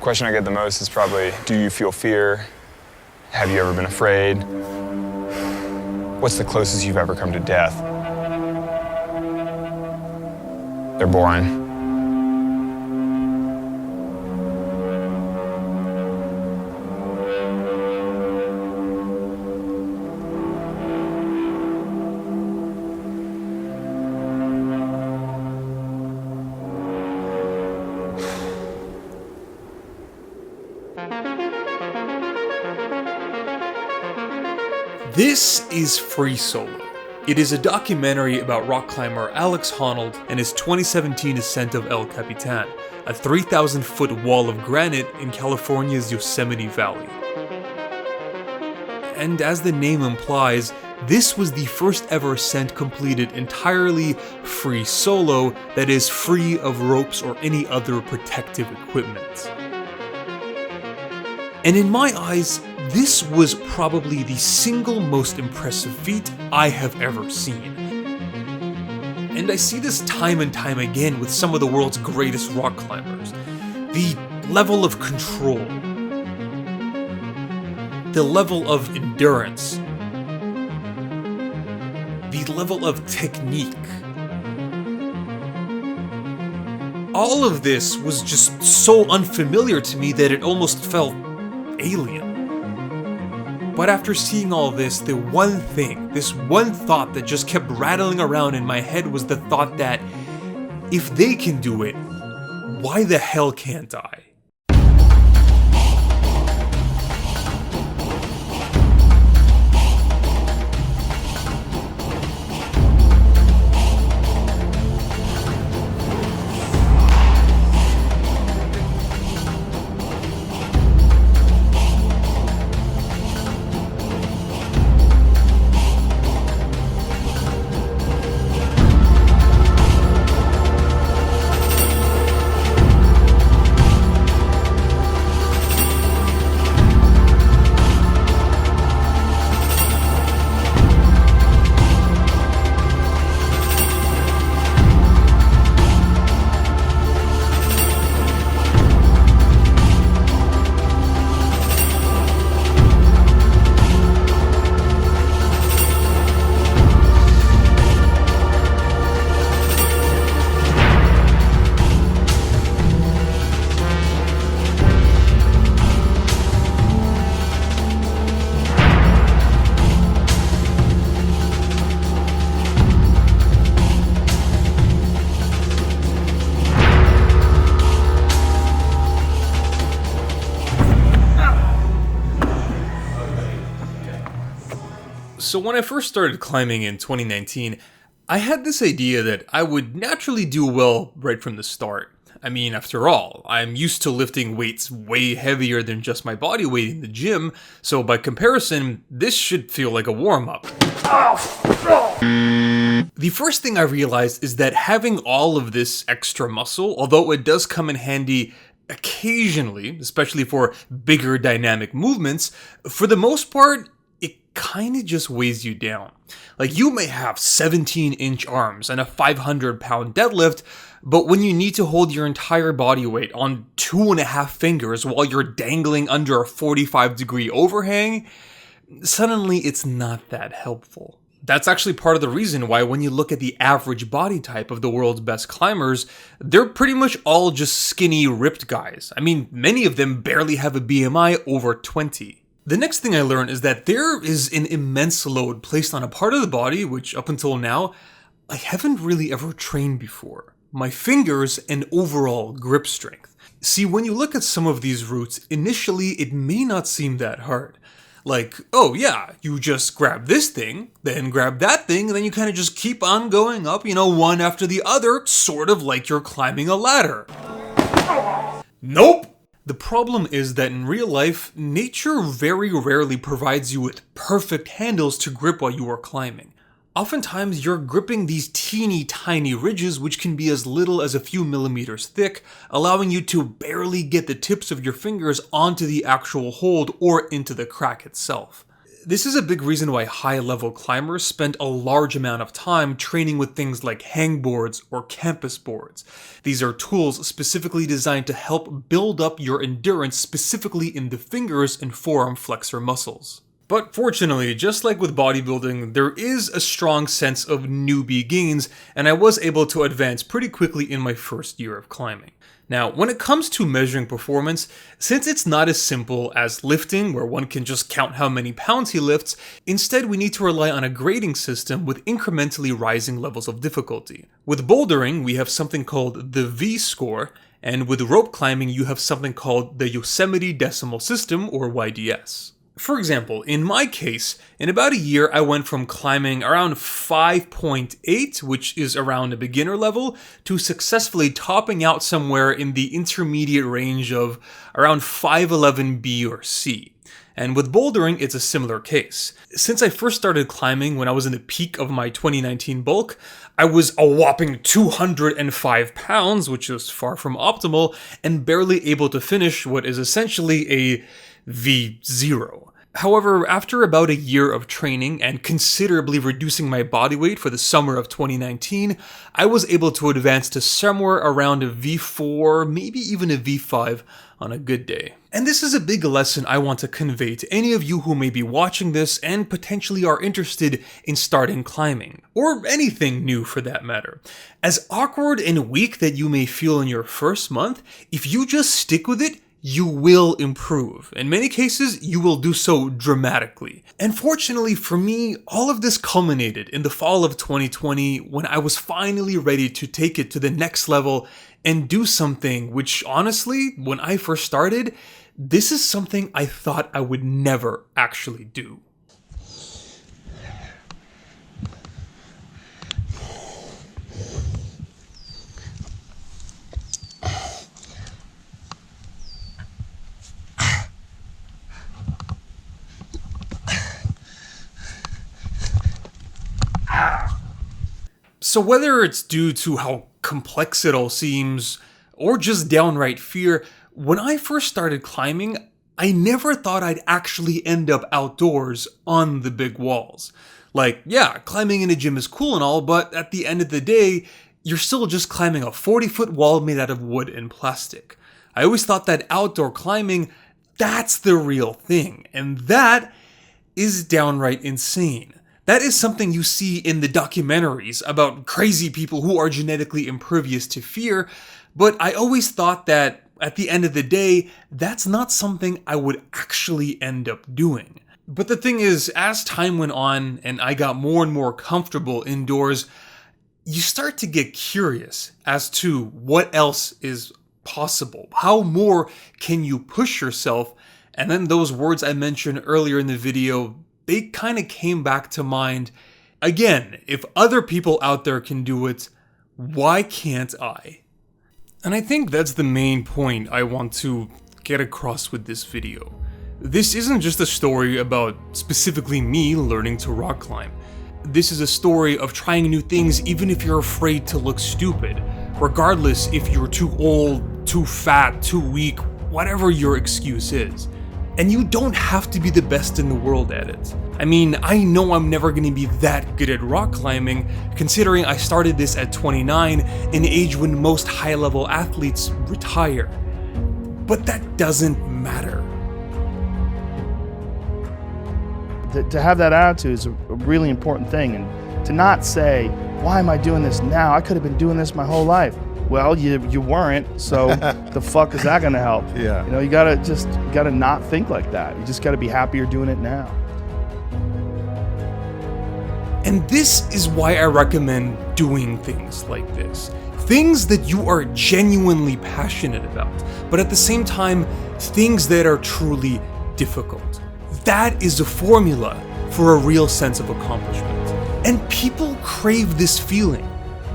Question I get the most is probably, do you feel fear? Have you ever been afraid? What's the closest you've ever come to death? They're boring. This is Free Solo. It is a documentary about rock climber Alex Honnold and his 2017 ascent of El Capitan, a 3,000-foot wall of granite in California's Yosemite Valley. And as the name implies, this was the first ever ascent completed entirely free solo, that is, free of ropes or any other protective equipment. And in my eyes, this was probably the single most impressive feat I have ever seen. And I see this time and time again with some of the world's greatest rock climbers. The level of control, the level of endurance, the level of technique. All of this was just so unfamiliar to me that it almost felt alien. But after seeing all this, this one thought that just kept rattling around in my head was the thought that if they can do it, why the hell can't I? So when I first started climbing in 2019, I had this idea that I would naturally do well right from the start. I mean, after all, I'm used to lifting weights way heavier than just my body weight in the gym, so by comparison, this should feel like a warm-up. The first thing I realized is that having all of this extra muscle, although it does come in handy occasionally, especially for bigger dynamic movements, for the most part, kinda just weighs you down. Like, you may have 17-inch arms and a 500-pound deadlift, but when you need to hold your entire body weight on 2.5 fingers while you're dangling under a 45-degree overhang, suddenly it's not that helpful. That's actually part of the reason why when you look at the average body type of the world's best climbers, they're pretty much all just skinny, ripped guys. I mean, many of them barely have a BMI over 20. The next thing I learned is that there is an immense load placed on a part of the body which, up until now, I haven't really ever trained before. My fingers and overall grip strength. See, when you look at some of these routes, initially it may not seem that hard. Like, oh yeah, you just grab this thing, then grab that thing, and then you kind of just keep on going up, one after the other, sort of like you're climbing a ladder. Nope! The problem is that in real life, nature very rarely provides you with perfect handles to grip while you are climbing. Oftentimes, you're gripping these teeny tiny ridges which can be as little as a few millimeters thick, allowing you to barely get the tips of your fingers onto the actual hold or into the crack itself. This is a big reason why high-level climbers spend a large amount of time training with things like hangboards or campus boards. These are tools specifically designed to help build up your endurance specifically in the fingers and forearm flexor muscles. But fortunately, just like with bodybuilding, there is a strong sense of newbie gains, and I was able to advance pretty quickly in my first year of climbing. Now, when it comes to measuring performance, since it's not as simple as lifting, where one can just count how many pounds he lifts, instead we need to rely on a grading system with incrementally rising levels of difficulty. With bouldering, we have something called the V-score, and with rope climbing, you have something called the Yosemite Decimal System, or YDS. For example, in my case, in about a year I went from climbing around 5.8, which is around a beginner level, to successfully topping out somewhere in the intermediate range of around 511 B or C. And with bouldering, it's a similar case. Since I first started climbing when I was in the peak of my 2019 bulk, I was a whopping 205 pounds, which is far from optimal, and barely able to finish what is essentially a V0. However, after about a year of training and considerably reducing my body weight for the summer of 2019, I was able to advance to somewhere around a V4, maybe even a V5 on a good day. And this is a big lesson I want to convey to any of you who may be watching this and potentially are interested in starting climbing, or anything new for that matter. As awkward and weak that you may feel in your first month, if you just stick with it, you will improve. In many cases, you will do so dramatically. And fortunately for me, all of this culminated in the fall of 2020 when I was finally ready to take it to the next level and do something which honestly, when I first started, this is something I thought I would never actually do. So whether it's due to how complex it all seems, or just downright fear, when I first started climbing, I never thought I'd actually end up outdoors on the big walls. Like, yeah, climbing in a gym is cool and all, but at the end of the day, you're still just climbing a 40-foot wall made out of wood and plastic. I always thought that outdoor climbing, that's the real thing, and that is downright insane. That is something you see in the documentaries about crazy people who are genetically impervious to fear, but I always thought that at the end of the day, that's not something I would actually end up doing. But the thing is, as time went on and I got more and more comfortable indoors, you start to get curious as to what else is possible. How more can you push yourself? And then those words I mentioned earlier in the video, they kind of came back to mind. Again, if other people out there can do it, why can't I? And I think that's the main point I want to get across with this video. This isn't just a story about specifically me learning to rock climb. This is a story of trying new things even if you're afraid to look stupid, regardless if you're too old, too fat, too weak, whatever your excuse is. And you don't have to be the best in the world at it. I mean, I know I'm never going to be that good at rock climbing, considering I started this at 29, an age when most high-level athletes retire. But that doesn't matter. To have that attitude is a really important thing, and to not say, why am I doing this now? I could have been doing this my whole life. Well, you weren't, so the fuck is that gonna help? Yeah. You know, you gotta not think like that. You just gotta be happy you're doing it now. And this is why I recommend doing things like this. Things that you are genuinely passionate about, but at the same time, things that are truly difficult. That is a formula for a real sense of accomplishment. And people crave this feeling.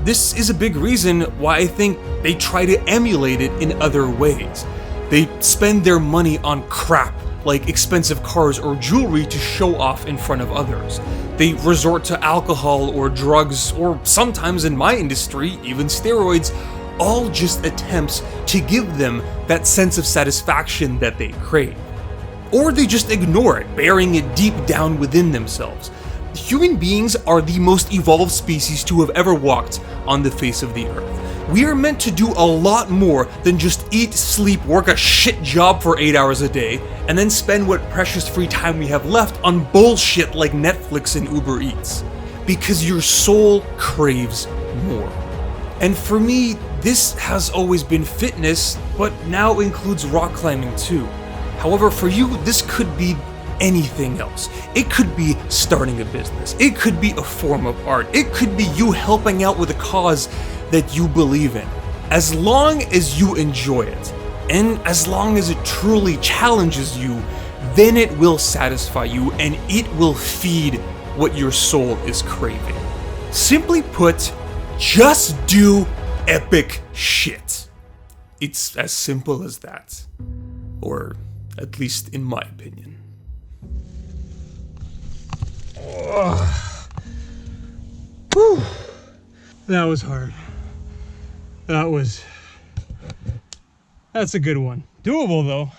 This is a big reason why I think they try to emulate it in other ways. They spend their money on crap like expensive cars or jewelry to show off in front of others. They resort to alcohol or drugs, or sometimes in my industry, even steroids, all just attempts to give them that sense of satisfaction that they crave. or they just ignore it, burying it deep down within themselves. Human beings are the most evolved species to have ever walked on the face of the earth. We are meant to do a lot more than just eat, sleep, work a shit job for 8 hours a day, and then spend what precious free time we have left on bullshit like Netflix and Uber Eats. Because your soul craves more. And for me, this has always been fitness, but now includes rock climbing too. However, for you, this could be anything else. It could be starting a business. It could be a form of art. It could be you helping out with a cause that you believe in. As long as you enjoy it, and as long as it truly challenges you, then it will satisfy you and it will feed what your soul is craving. Simply put, just do epic shit. It's as simple as that. Or at least in my opinion. Whew. That was hard. That's a good one. Doable though.